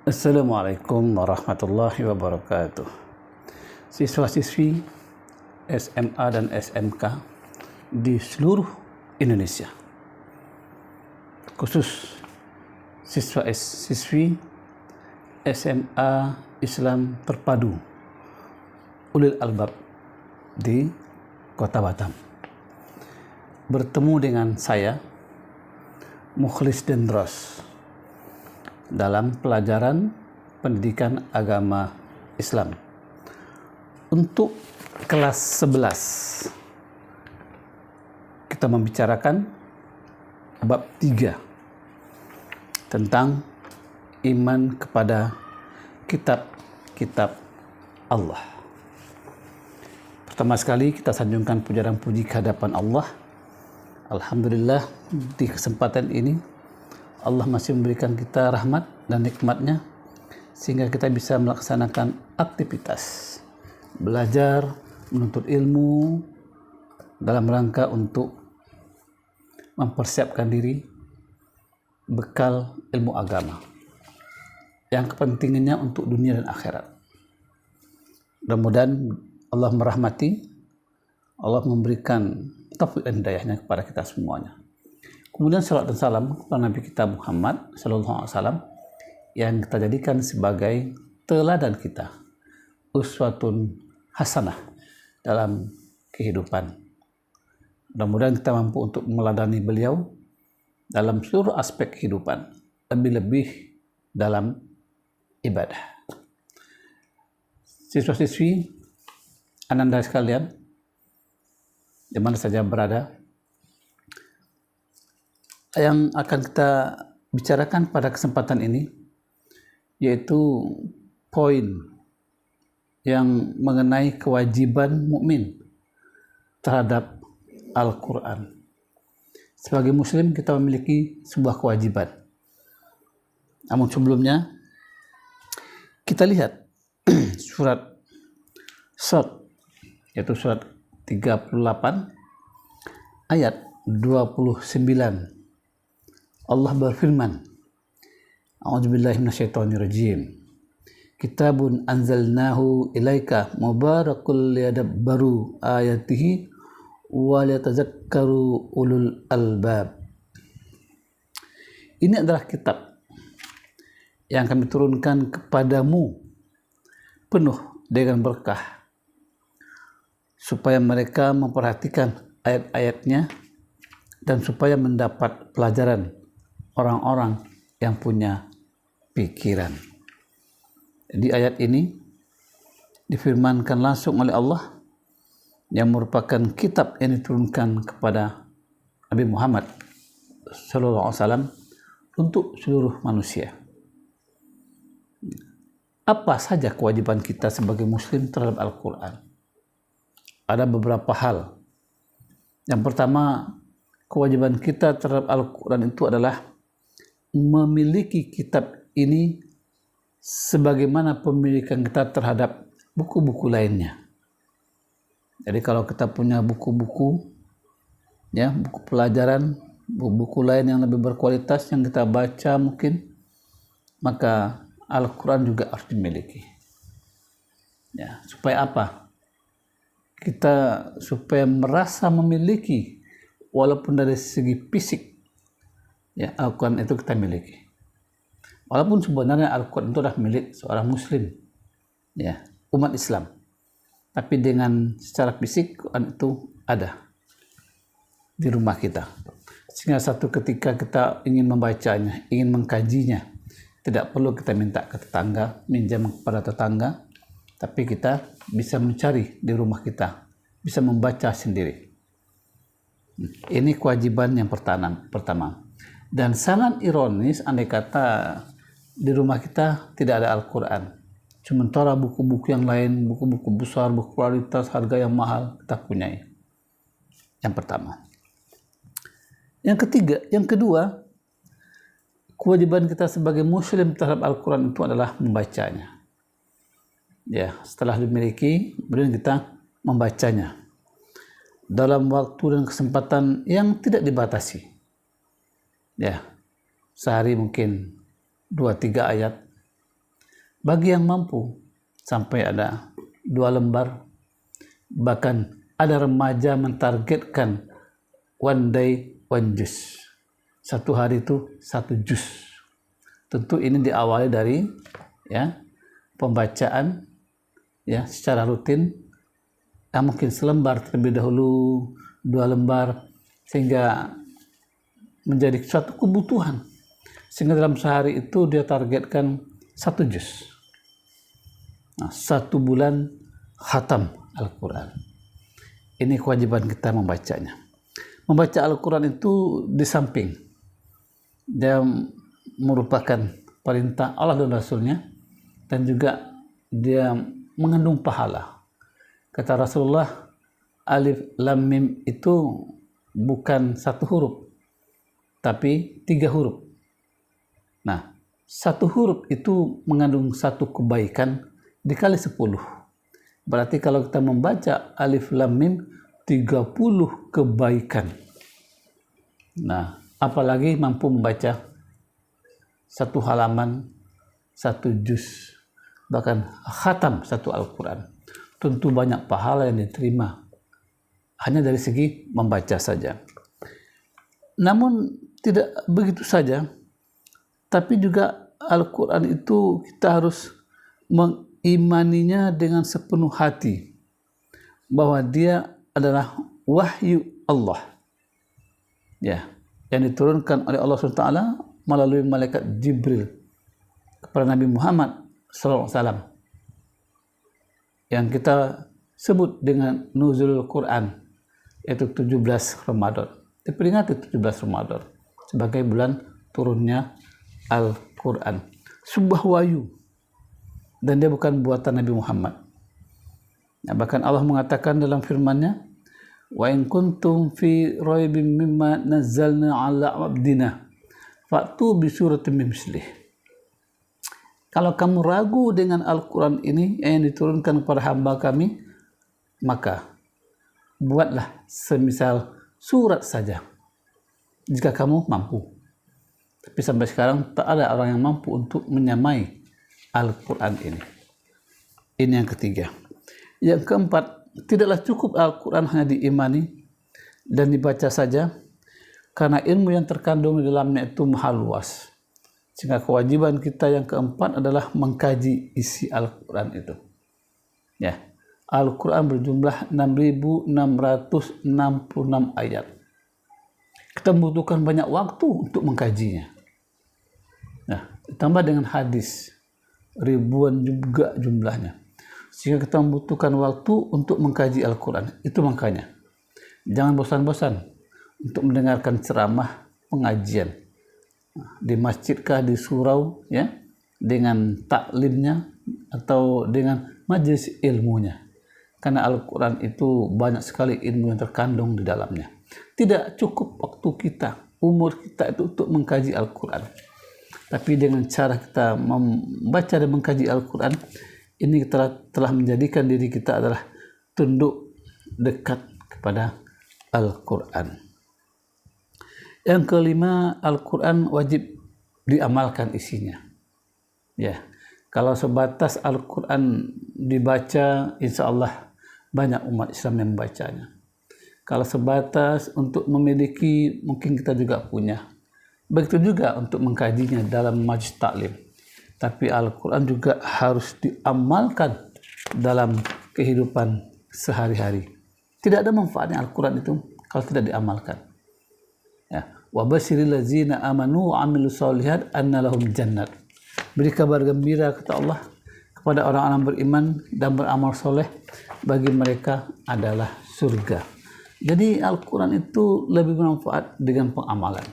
Assalamualaikum warahmatullahi wabarakatuh. Siswa-siswi SMA dan SMK di seluruh Indonesia, khusus siswa-siswi SMA Islam Terpadu Ulil Albab di Kota Batam, bertemu dengan saya, Mukhlis Dendros, dalam pelajaran pendidikan agama Islam untuk kelas 11. Kita membicarakan bab 3 tentang iman kepada kitab-kitab Allah. Pertama sekali kita sanjungkan puja dan puji kehadapan Allah. Alhamdulillah, di kesempatan ini Allah masih memberikan kita rahmat dan nikmatnya sehingga kita bisa melaksanakan aktivitas belajar, menuntut ilmu dalam rangka untuk mempersiapkan diri bekal ilmu agama yang kepentingannya untuk dunia dan akhirat. Mudah-mudahan Allah merahmati, Allah memberikan taufik dan hidayahnya kepada kita semuanya. Kemudian salawat dan salam kepada Nabi kita Muhammad SAW yang kita jadikan sebagai teladan kita, uswatun hasanah dalam kehidupan. Mudah-mudahan kita mampu untuk meladani beliau dalam seluruh aspek kehidupan, lebih-lebih dalam ibadah. Siswa-siswi ananda sekalian, di mana saja berada, yang akan kita bicarakan pada kesempatan ini yaitu poin yang mengenai kewajiban mukmin terhadap Al-Quran. Sebagai muslim kita memiliki sebuah kewajiban. Namun sebelumnya kita lihat surat Shad, yaitu surat 38 ayat 29. Allah berfirman, A'udzubillahi minasyaitonirrajim. Kitabun anzalnahu ilaika mubarakul liyadabbaru ayatihi wa liyatazakkaru ulul albab. Ini adalah kitab yang kami turunkan kepadamu penuh dengan berkah supaya mereka memperhatikan ayat-ayatnya dan supaya mendapat pelajaran orang-orang yang punya pikiran. Di ayat ini difirmankan langsung oleh Allah yang merupakan kitab yang diturunkan kepada Nabi Muhammad SAW untuk seluruh manusia. Apa saja kewajiban kita sebagai muslim terhadap Al-Quran? Ada beberapa hal. Yang pertama, kewajiban kita terhadap Al-Quran itu adalah memiliki kitab ini sebagaimana pemilikan kita terhadap buku-buku lainnya. Jadi kalau kita punya buku-buku, ya, buku pelajaran, buku-buku lain yang lebih berkualitas yang kita baca mungkin, maka Al-Quran juga harus dimiliki. Ya, supaya apa? Kita supaya merasa memiliki, walaupun dari segi fisik, ya, Al-Quran itu kita miliki. Walaupun sebenarnya Al-Quran itu adalah milik seorang muslim, ya, umat Islam. Tapi dengan secara fisik Quran itu ada di rumah kita. Sehingga satu ketika kita ingin membacanya, ingin mengkajinya, tidak perlu kita minta ke tetangga, minjam kepada tetangga, tapi kita bisa mencari di rumah kita, bisa membaca sendiri. Ini kewajiban yang pertama. Dan sangat ironis andai kata di rumah kita tidak ada Al-Quran. Sementara buku-buku yang lain, buku-buku besar, buku kualitas, harga yang mahal kita punyai. Yang pertama. Yang kedua, kewajiban kita sebagai muslim terhadap Al-Quran itu adalah membacanya. Ya, setelah dimiliki, kemudian kita membacanya dalam waktu dan kesempatan yang tidak dibatasi. Ya, sehari mungkin 2-3 ayat, bagi yang mampu sampai ada 2 lembar. Bahkan ada remaja mentargetkan one day one juz, satu hari itu 1 juz. Tentu ini diawali dari pembacaan secara rutin, mungkin selembar terlebih dahulu, 2 lembar, sehingga menjadi suatu kebutuhan, sehingga dalam sehari itu dia targetkan 1 juz. 1 bulan khatam Al-Quran. Ini kewajiban kita membacanya. Membaca Al-Quran itu di samping dia merupakan perintah Allah dan Rasulnya, dan juga dia mengandung pahala. Kata Rasulullah, alif lam mim itu bukan 1 huruf, tapi 3 huruf. Nah, 1 huruf itu mengandung 1 kebaikan dikali 10. Berarti kalau kita membaca alif lam mim, 30 kebaikan. Nah, apalagi mampu membaca 1 halaman, 1 juz, bahkan khatam 1 Al-Quran. Tentu banyak pahala yang diterima hanya dari segi membaca saja. Namun tidak begitu saja, tapi juga Al-Quran itu kita harus mengimaninya dengan sepenuh hati, bahwa dia adalah wahyu Allah, yang diturunkan oleh Allah SWT melalui malaikat Jibril kepada Nabi Muhammad SAW, yang kita sebut dengan Nuzulul Quran, yaitu 17 Ramadan. Diperingati 17 Ramadan sebagai bulan turunnya Al-Quran. Sebuah wahyu, dan dia bukan buatan Nabi Muhammad. Bahkan Allah mengatakan dalam firman-Nya, wa in kuntum fi raibin mimma nazzalna ala abdina fa'tu bi suratin min mislih. Kalau kamu ragu dengan Al-Quran ini yang diturunkan kepada hamba kami, maka buatlah semisal surat saja jika kamu mampu. Tapi sampai sekarang tak ada orang yang mampu untuk menyamai Al-Quran ini. Ini yang ketiga. Yang keempat, tidaklah cukup Al-Quran hanya diimani dan dibaca saja, karena ilmu yang terkandung di dalamnya itu maha luas. Sehingga kewajiban kita yang keempat adalah mengkaji isi Al-Quran itu. Al-Quran berjumlah 6.666 ayat. Kita membutuhkan banyak waktu untuk mengkajinya. Ditambah dengan hadis, ribuan juga jumlahnya. Sehingga kita membutuhkan waktu untuk mengkaji Al-Quran. Itu makanya jangan bosan-bosan untuk mendengarkan ceramah pengajian di masjidkah, di surau, dengan taklimnya atau dengan majelis ilmunya. Karena Al-Quran itu banyak sekali ilmu yang terkandung di dalamnya. Tidak cukup waktu kita, umur kita itu untuk mengkaji Al-Quran. Tapi dengan cara kita membaca dan mengkaji Al-Quran, ini telah menjadikan diri kita adalah tunduk dekat kepada Al-Quran. Yang kelima, Al-Quran wajib diamalkan isinya. Kalau sebatas Al-Quran dibaca, insya Allah banyak umat Islam yang membacanya. Kalau sebatas untuk memiliki, mungkin kita juga punya. Begitu juga untuk mengkajinya dalam majlis taklim. Tapi Al-Quran juga harus diamalkan dalam kehidupan sehari-hari. Tidak ada manfaatnya Al-Quran itu kalau tidak diamalkan. Wa basyiril ladzina amanu wa amilus solihat anna lahum jannat. Beri kabar gembira, kata Allah, kepada orang-orang beriman dan beramal soleh, bagi mereka adalah surga. Jadi Al-Quran itu lebih bermanfaat dengan pengamalan.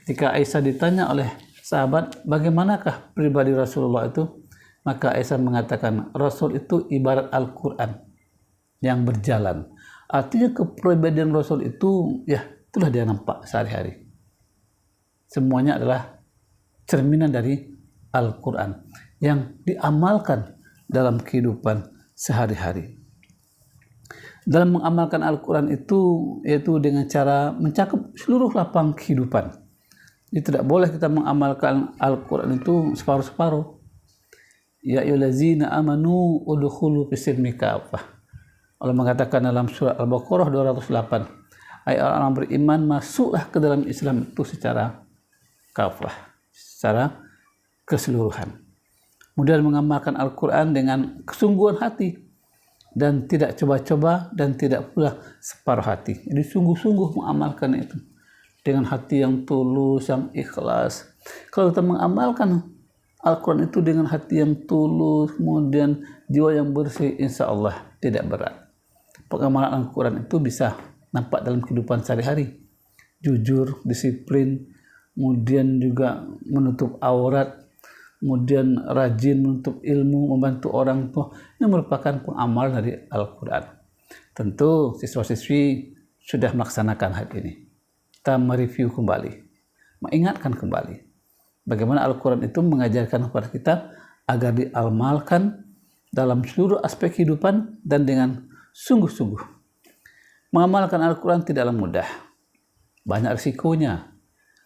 Ketika Aisyah ditanya oleh sahabat, bagaimanakah pribadi Rasulullah itu? Maka Aisyah mengatakan, Rasul itu ibarat Al-Quran yang berjalan. Artinya kepribadian Rasul itu, itulah dia nampak sehari-hari. Semuanya adalah cerminan dari Al-Quran yang diamalkan dalam kehidupan sehari-hari. Dalam mengamalkan Al-Quran itu, yaitu dengan cara mencakup seluruh lapang kehidupan. Jadi tidak boleh kita mengamalkan Al-Quran itu separuh-separuh. Ya ayyuhallazina amanu udkhulu fis-silmi kafah. Allah mengatakan dalam surah Al-Baqarah 208, hai orang beriman, masuklah ke dalam Islam itu secara kafah, secara keseluruhan. Kemudian mengamalkan Al-Quran dengan kesungguhan hati dan tidak coba-coba dan tidak pula separuh hati. Jadi sungguh-sungguh mengamalkan itu dengan hati yang tulus, yang ikhlas. Kalau kita mengamalkan Al-Quran itu dengan hati yang tulus, kemudian jiwa yang bersih, insya Allah tidak berat. Pengamalan Al-Quran itu bisa nampak dalam kehidupan sehari-hari. Jujur, disiplin, kemudian juga menutup aurat, kemudian rajin menuntut ilmu, membantu orang tua. Ini merupakan pengamal dari Al-Quran. Tentu siswa-siswi sudah melaksanakan hal ini. Kita mereview kembali, mengingatkan kembali bagaimana Al-Quran itu mengajarkan kepada kita agar diamalkan dalam seluruh aspek kehidupan dan dengan sungguh-sungguh. Mengamalkan Al-Quran tidaklah mudah. Banyak risikonya.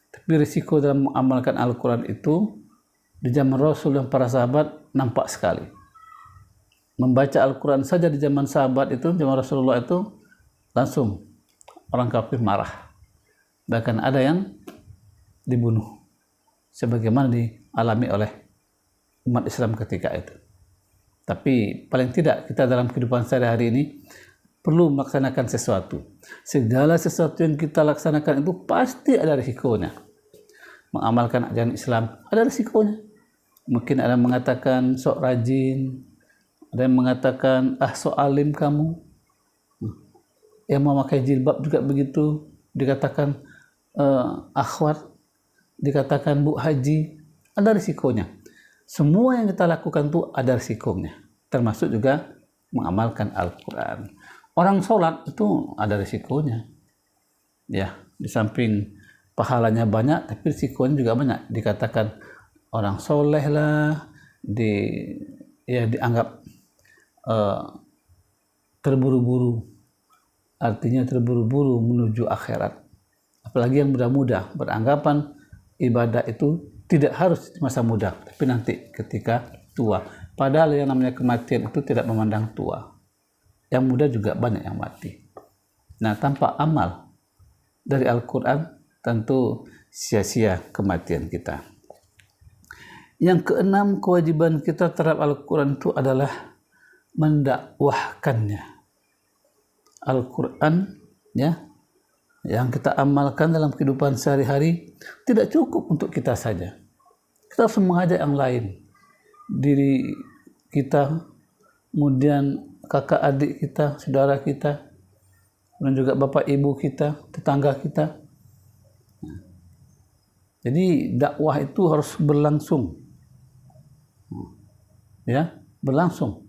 Tapi risiko dalam mengamalkan Al-Quran itu di zaman Rasul dan para sahabat nampak sekali. Membaca Al-Quran saja di zaman sahabat itu, zaman Rasulullah itu, langsung orang kafir marah. Bahkan ada yang dibunuh, sebagaimana dialami oleh umat Islam ketika itu. Tapi paling tidak kita dalam kehidupan sehari-hari ini perlu melaksanakan sesuatu. Segala sesuatu yang kita laksanakan itu pasti ada risikonya. Mengamalkan ajaran Islam ada risikonya. Mungkin ada yang mengatakan sok rajin, ada yang mengatakan sok alim kamu. Yang memakai jilbab juga begitu, dikatakan akhwat, dikatakan bu haji, ada risikonya. Semua yang kita lakukan itu ada risikonya, termasuk juga mengamalkan Al-Quran. Orang sholat itu ada risikonya, ya, di samping pahalanya banyak, tapi risikonya juga banyak. Dikatakan orang soleh lah, dianggap terburu-buru, artinya terburu-buru menuju akhirat. Apalagi yang muda-muda beranggapan ibadah itu tidak harus di masa muda, tapi nanti ketika tua. Padahal yang namanya kematian itu tidak memandang tua. Yang muda juga banyak yang mati. Nah, tanpa amal dari Al-Quran, tentu sia-sia kematian kita. Yang keenam, kewajiban kita terhadap Al-Quran itu adalah mendakwahkannya. Al-Quran, ya, yang kita amalkan dalam kehidupan sehari-hari tidak cukup untuk kita saja. Kita harus mengajak yang lain, diri kita, kemudian kakak adik kita, saudara kita, dan juga bapak ibu kita, tetangga kita. Jadi dakwah itu harus berlangsung, ya, berlangsung.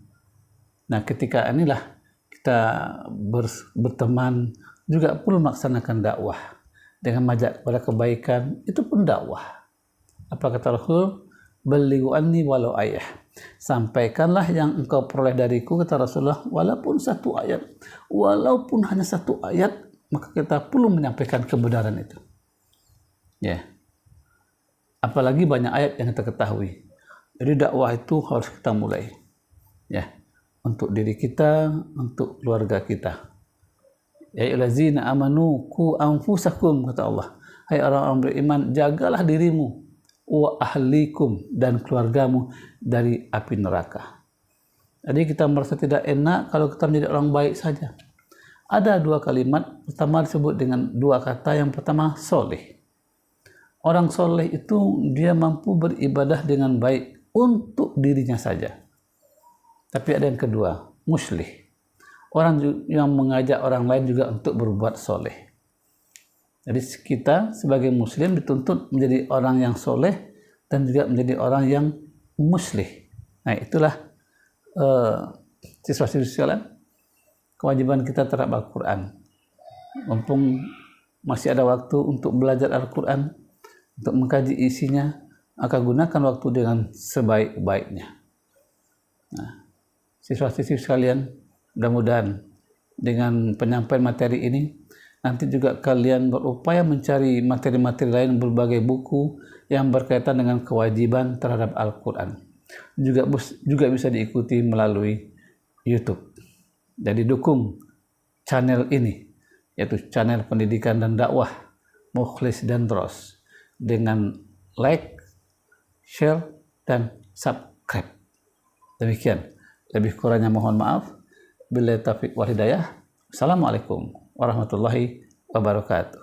Nah, ketika inilah kita berteman juga perlu melaksanakan dakwah dengan mengajak kepada kebaikan, itu pun dakwah. Apa kata Rasul? Balighu anni walau ayah. Sampaikanlah yang engkau peroleh dariku, kata Rasulullah, walaupun satu ayat, walaupun hanya satu ayat, maka kita perlu menyampaikan kebenaran itu. Ya. Apalagi banyak ayat yang kita ketahui. Jadi dakwah itu harus kita mulai. Ya. Untuk diri kita, untuk keluarga kita. Ya ayyuhallazina amanu qu anfusakum, kata Allah. Hai orang-orang beriman, jagalah dirimu, wa ahlikum, dan keluargamu dari api neraka. Jadi kita merasa tidak enak kalau kita menjadi orang baik saja. Ada dua kalimat, pertama disebut dengan dua kata. Yang pertama, soleh. Orang soleh itu dia mampu beribadah dengan baik untuk dirinya saja. Tapi ada yang kedua, muslih. Orang yang mengajak orang lain juga untuk berbuat soleh. Jadi kita sebagai muslim dituntut menjadi orang yang soleh dan juga menjadi orang yang muslih. Nah, itulah siswa-siswi sekalian, kewajiban kita terhadap Al-Quran. Mumpung masih ada waktu untuk belajar Al-Quran, untuk mengkaji isinya, maka gunakan waktu dengan sebaik-baiknya. Nah, siswa-siswi sekalian, mudah-mudahan dengan penyampaian materi ini nanti juga kalian berupaya mencari materi-materi lain, berbagai buku yang berkaitan dengan kewajiban terhadap Al-Quran. juga bisa diikuti melalui YouTube. Jadi dukung channel ini, yaitu channel pendidikan dan dakwah Mukhlis Dandros, dengan like, share, dan subscribe. Demikian, lebih kurangnya mohon maaf. Billahi taufiq wal hidayah. Assalamualaikum warahmatullahi wabarakatuh.